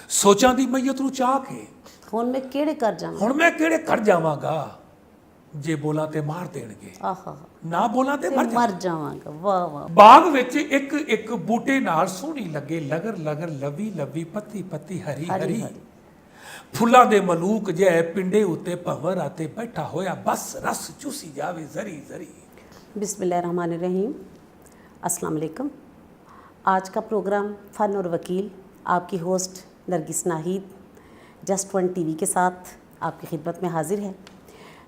ਸੋਚਾਂ ਦੀ ਮਈਅਤ ਨੂੰ ਚਾਹ ਕੇ ਹੁਣ ਮੈਂ ਕਿਹੜੇ ਕਰ ਜਾਵਾਂ ਹੁਣ ਮੈਂ ਕਿਹੜੇ ਕਰ ਜਾਵਾਂਗਾ ਜੇ ਬੋਲਾਂ ਤੇ ਮਾਰ ਦੇਣਗੇ ਆਹਾ ਨਾ ਬੋਲਾਂ ਤੇ ਮਰ ਮਰ ਜਾਵਾਂਗਾ ਵਾਹ ਵਾਹ ਬਾਗ ਵਿੱਚ ਇੱਕ ਇੱਕ ਬੂਟੇ ਨਾਲ ਸੋਹਣੀ ਲੱਗੇ ਲਗਰ ਲਗਰ ਲਵੀ ਲਵੀ ਪੱਤੀ ਪੱਤੀ ਹਰੀ ਹਰੀ ਫੁੱਲਾਂ ਦੇ ਮਲੂਕ ਜੈ ਪਿੰਡੇ ਉੱਤੇ ਭੰਵਰ ਆਤੇ ਬੈਠਾ ਹੋਇਆ ਬਸ ਰਸ ਚੂਸੀ ਜਾਵੇ ਜ਼ਰੀ ਜ਼ਰੀ। बिस्मिल्लाहिर्रहमानिर्रहीम। अस्सलाम वालेकुम। आज का प्रोग्राम फ़न और वकील आपकी host Nargis Nahid just one TV के साथ आपकी खिदमत में हाजिर है।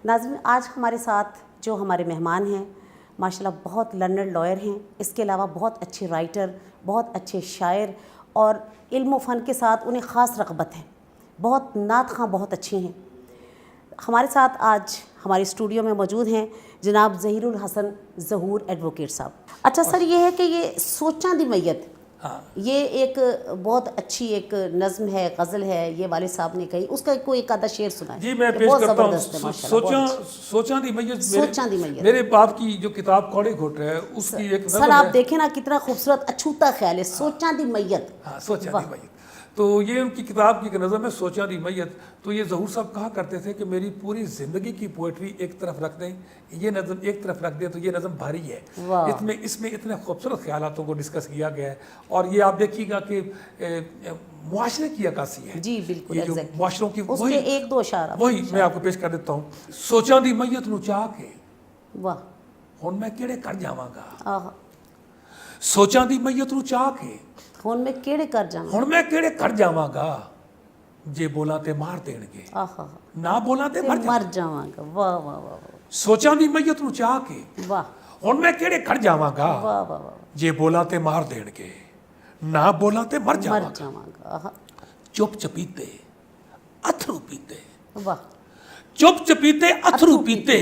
नाज़रीन, आज हमारे साथ जो हमारे मेहमान हैं माशाल्लाह बहुत लर्नड लॉयर हैं, इसके अलावा बहुत अच्छे राइटर, बहुत अच्छे शायर और इल्म फ़न के साथ उन्हें ख़ास रग़बत है। बहुत नात ख़ां बहुत अच्छे हैं। हमारे साथ आज हमारे स्टूडियो में मौजूद हैं जनाब ज़हीरुल हसन ज़हूर एडवोकेट साहब। अच्छा सर, ये है कि ये सोचां दी मैयत, हाँ, ये एक बहुत अच्छी एक नज़्म है, गज़ल है, ये वाले साहब ने कही, उसका कोई एक आधा शेर सुना जी मैं पेश करता हूँ। सोचां दी मैयत, सोचां दी मैयत मेरे बाप की जो किताब कौड़े घोट है उसकी एक सर आप देखें ना कितना खूबसूरत अछूता ख्याल है, सोचां दी मैयत। हाँ, सोचां दी मैयत, तो ये उनकी किताब की नज़म है सोचां दी मैयत। तो ये ज़हूर साहब कहा करते थे कि मेरी पूरी ज़िंदगी की पोइट्री एक तरफ रख दें, ये नज़म एक तरफ रख दें तो ये नज़म भारी है। इसमें इतने खूबसूरत ख्यालातों को डिस्कस किया गया है और ये आप देखिएगा कि मुआशरे की अक्कासी है। जी बिल्कुल, ये जो मुआशरों की उसके एक दो इशारा वही मैं आपको पेश कर देता हूँ। सोचां दी मैयत नूं चाह के वाह हुण मैं किहड़े कर जावांगा, आहा सोचां दी मैयत नूं चाह के ਹੁਣ ਮੈਂ ਕਿਹੜੇ ਕਰ ਜਾਵਾਂ ਹੁਣ ਮੈਂ ਕਿਹੜੇ ਕਰ ਜਾਵਾਂਗਾ ਜੇ ਬੋਲਾਂ ਤੇ ਮਾਰ ਦੇਣਗੇ ਆਹਾ ਨਾ ਬੋਲਾਂ ਤੇ ਮਰ ਜਾਵਾਂਗਾ ਵਾਹ ਵਾਹ ਵਾਹ ਸੋਚਾਂ ਦੀ ਮਈਅਤ ਨੂੰ ਚਾਹ ਕੇ ਵਾਹ ਹੁਣ ਮੈਂ ਕਿਹੜੇ ਕਰ ਜਾਵਾਂਗਾ ਵਾਹ ਵਾਹ ਵਾਹ ਜੇ ਬੋਲਾਂ ਤੇ ਮਾਰ ਦੇਣਗੇ ਨਾ ਬੋਲਾਂ ਤੇ ਮਰ ਜਾਵਾਂਗਾ ਆਹਾ ਚੁੱਪ ਚਪੀਤੇ ਅਥਰੂ ਪੀਤੇ ਵਾਹ ਚੁੱਪ ਚਪੀਤੇ ਅਥਰੂ ਪੀਤੇ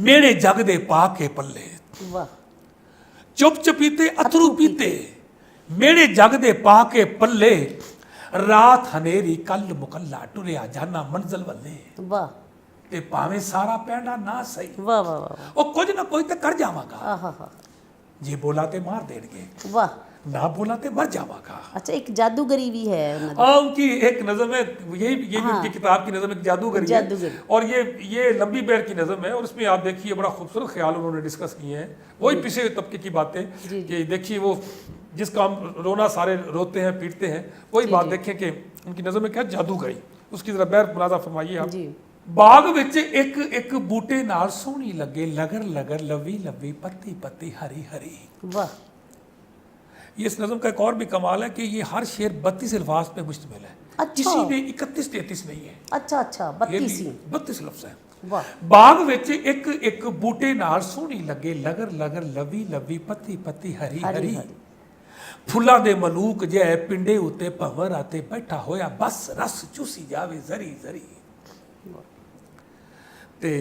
ਮੇਰੇ ਜਗ ਦੇ ਪਾ ਕੇ ਪੱਲੇ ਵਾਹ ਚੁੱਪ ਚਪੀਤੇ ਅਥਰੂ ਪੀਤੇ मेरे जग दे पाके पल्ले रात हनेरी कल मुकल्ला टुरिया जाना मंजिल वल्ले वाह ते भावें सारा पैंडा ना सही वाह वाह वाह ओ कुछ ना कोई ते कर जावांगा आहा जे बोला ते मार देंगे वाह ना बोला ते मर जावांगा। अच्छा, एक जादूगरी भी है उनकी एक नज़म है, ये हाँ, उनकी किताब की नज़म एक जादूगरी है और ये लंबी बैर की नज़म है और इसमें आप देखिए बड़ा खूबसूरत ख्याल उन्होंने डिस्कस किए हैं, वही पिछले तबके की बातें कि देखिए वो जिसका हम रोना सारे रोते हैं पीटते हैं, वही बात देखें कि उनकी नज़र में क्या जादूगरी, उसकी जरा बैर मुलाजा फरमाइए आप। बाग विच एक एक बूटे नाल सोहनी लगे लगर लगर लवी लवी पत्ती पत्ती हरी हरी। वाह, ये इस नज़म का एक और भी कमाल है कि ये हर शेर 32 अल्फाज पे मुश्तमिल है। अच्छा। किसी में 31-33 नहीं है। अच्छा अच्छा, 32 लफ्ज़ है। बाग विच एक एक बूटे नाल सोहनी लगे लगर लगर लवी लवी पत्ती पत्ती हरी हरी फुल्लां दे मलूक जै पिंडे उत्ते भंवर आते बैठा होया बस रस चूसी जावे जरी जरी। ते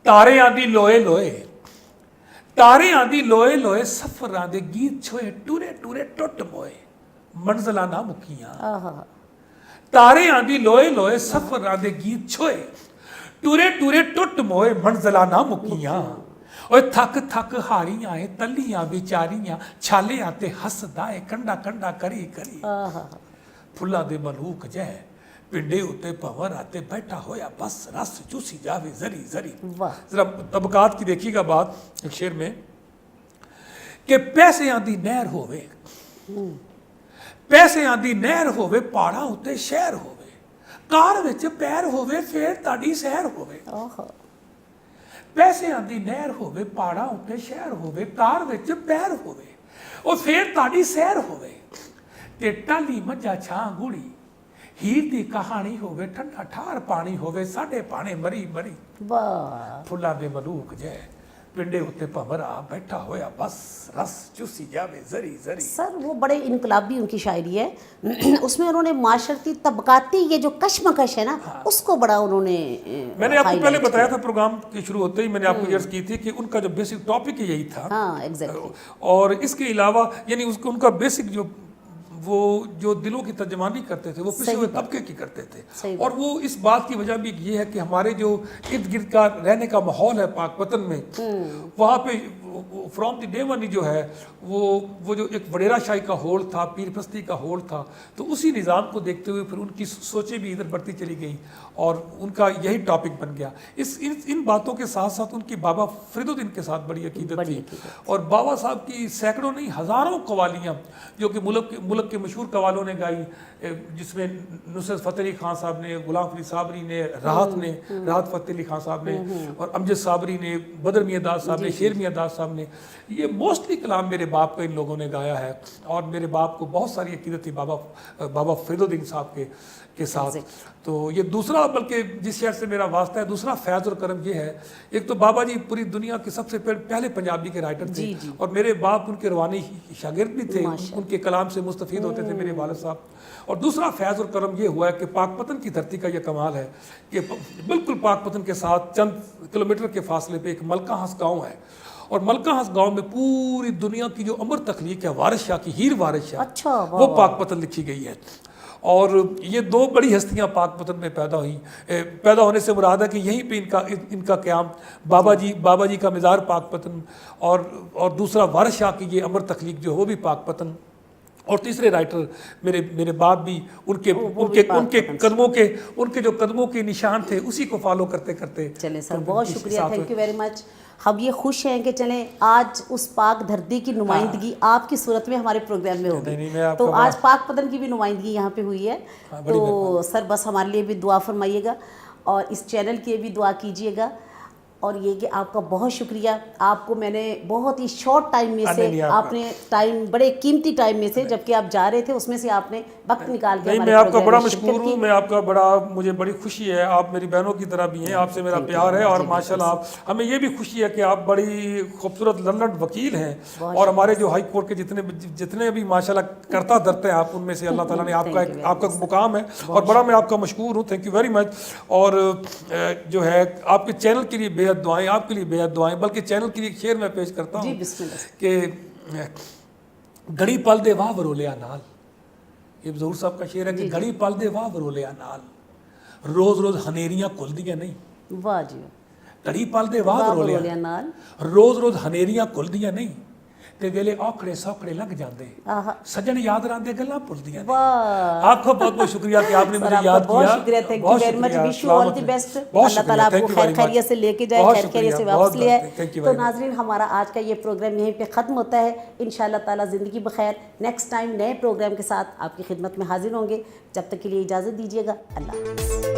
तारे आंदी लोए लोए तारे आंदी लोए लोए सफरां दे गीत छोए टूरे टूरे टुट मोए मंजिलां ना मुकियां। तारे आंदी लोए लोए सफरां दे गीत छोए टूरे टूरे टुट मोए मंजिलां ना मुकियां। ओए थक थक हारियां है तलियां बेचारियां छालियां ते हसदा है कंडा कंडा करी करी। फुल्लां दे मलूक जै पिंडे उत्ते भंवर आते बैठा होया बस रस चूसी जावे जरी जरी। जरा तबकात की देखिएगा बात एक शेर में कि पैसियां दी नहर होवे पैसियां दी नहर होवे पहाड़ां उत्ते शहर होवे कार विच पैर होवे फेर ताड़ी सैर होवे। पैसियां दी नहर होवे पहाड़ां उत्ते शहर होवे कार विच पैर होवे ओ फेर ताड़ी सैर होवे ते टाली मज्जा छां गुड़ी हीर दी कहानी होवे ठंडा ठार पानी होवे साडे पाने मरी मरी। वाह, फुल्लां दे मलूक जै पिंडे उत्ते भंवर आ बैठा होया बस रस चूसी जावे जरी जरी। सर वो बड़े इनकलाबी उनकी शायरी है उसमें उन्होंने माशरती तबकाती ये जो कश्मकश है ना उसको बड़ा उन्होंने मैंने आपको पहले बताया था प्रोग्राम के शुरू होते ही मैंने आपको अर्ज की थी कि उनका जो बेसिक टॉपिक यही था। हाँ, एग्जैक्टली। और इसके अलावा यानी उनका बेसिक वो जो दिलों की तर्जमानी करते थे वो पिछले हुए तबके की करते थे और वो इस बात की वजह भी ये है कि हमारे जो इर्द गिर्द का रहने का माहौल है पाक वतन में वहाँ पे फ्रॉम द डे वन जो है वो जो एक वडेरा शाही का होड़ था, पीर प्रस्ती का होड़ था, तो उसी निज़ाम को देखते हुए फिर उनकी सोचें भी इधर बढ़ती चली गई और उनका यही टॉपिक बन गया। इन बातों के साथ साथ उनकी बाबा फरीदुद्दीन के साथ बड़ी अकीदत थी और बाबा साहब की सैकड़ों नहीं हज़ारों कवालियाँ जो कि मुल्क के मशहूर कवालों ने गाई, जिसमें नुसरत फ़तेह अली खान साहब ने, गुलाम फरीद साबरी ने, राहत फ़तेह अली खान साहब ने और अमजद साबरी ने, बदर मियां दाद साहब ने, शेर मियां दाद साहब ने, ये मोस्टली कलाम मेरे बाप का इन लोगों ने गाया है। और मेरे बाप को बहुत सारी अकीदत थी बाबा फरीदुद्दीन साहब के साथ। तो ये दूसरा, बल्कि जिस शहर से मेरा वास्ता है, दूसरा फैज़ और करम ये है, एक तो बाबा जी पूरी दुनिया के सबसे पहले पंजाबी के राइटर थे और मेरे बाप उनके रवानी शागिर्द भी थे, उनके कलाम से मुस्तफ़ीद होते थे मेरे वालिद साहब। और दूसरा फैज़ और करम ये हुआ है कि पाकपतन की धरती का ये कमाल है कि बिल्कुल पाकपतन के साथ चंद किलोमीटर के फासले पे एक मलका हंस गाँव है और मलका हंस गाँव में पूरी दुनिया की जो अमर तख्लीक है वारिस शाह की, हीर वारिस शाह, वो पाकपतन लिखी गई है। और ये दो बड़ी हस्तियां पाकपतन में पैदा होने से मुराद है कि यहीं पे इनका क़याम, बाबा जी का मज़ार पाकपतन और दूसरा वारिस शाह की ये अमर तख्लीक जो है वो भी पाकपतन, और तीसरे राइटर मेरे बाप भी उनके जो कदमों के निशान थे उसी को फॉलो करते करते। चले सर, बहुत शुक्रिया, थैंक यू वेरी मच। हम ये खुश हैं कि चलें आज उस पाक धरती की नुमाइंदगी आपकी सूरत में हमारे प्रोग्राम में होगी, तो आज पाकपतन की भी नुमाइंदगी यहाँ पे हुई है। तो सर बस हमारे लिए भी दुआ फरमाइएगा और इस चैनल के भी दुआ कीजिएगा। और ये कि आपका बहुत शुक्रिया, आपको मैंने बहुत ही शॉर्ट टाइम में से आपने टाइम, बड़े कीमती टाइम में से, जबकि आप जा रहे थे उसमें से आपने वक्त निकाल के मैं आपका बड़ा मशकूर हूँ, मुझे बड़ी खुशी है, आप मेरी बहनों की तरह भी हैं, आपसे मेरा प्यार है और माशाल्लाह हमें ये भी खुशी है कि आप बड़ी खूबसूरत लर्नड वकील हैं और हमारे जो हाई कोर्ट के जितने भी माशाल्लाह करता धरते हैं आप, उनमें से अल्लाह ताला ने आपका मुकाम है और बड़ा मैं आपका मशकूर हूँ, थैंक यू वेरी मच। और जो है आपके चैनल के लिए दुआएं, आपके लिए बेहद दुआएं, बल्कि चैनल के लिए एक शेर मैं पेश करता हूँ कि घड़ी पल दे वाह वरोलिया नाल, ये ज़हूर साहब का शेर है कि घड़ी पल दे वाह वरोलिया नाल, रोज रोज हनेरियां खुलदियां नहीं। वाह जी, घड़ी पल दे वाह वरोलिया नाल, रोज रोज हनेरियां खुलदियां नहीं, ते वेले औखड़े सौखड़े लग जाते, सजन याद रांदे गल्लां भुलदियां नहीं। आपका बहुत बहुत शुक्रिया कि आपने मुझे याद किया, बहुत शुक्रिया, thank you very much, wish you all the best, Allah ताला आपको खैर खैरियत से लेके जाए, खैर खैरियत से वापस ले आए। तो नाज़रीन, हमारा आज का ये प्रोग्राम यहीं पे ख़त्म होता है। इंशाअल्लाह ताला ज़िंदगी बखैर नेक्स्ट टाइम नए प्रोग्राम के साथ आपकी खिदमत में हाजिर होंगे। जब तक के लिए इजाज़त दीजिएगा, अल्लाह हाफ़िज़।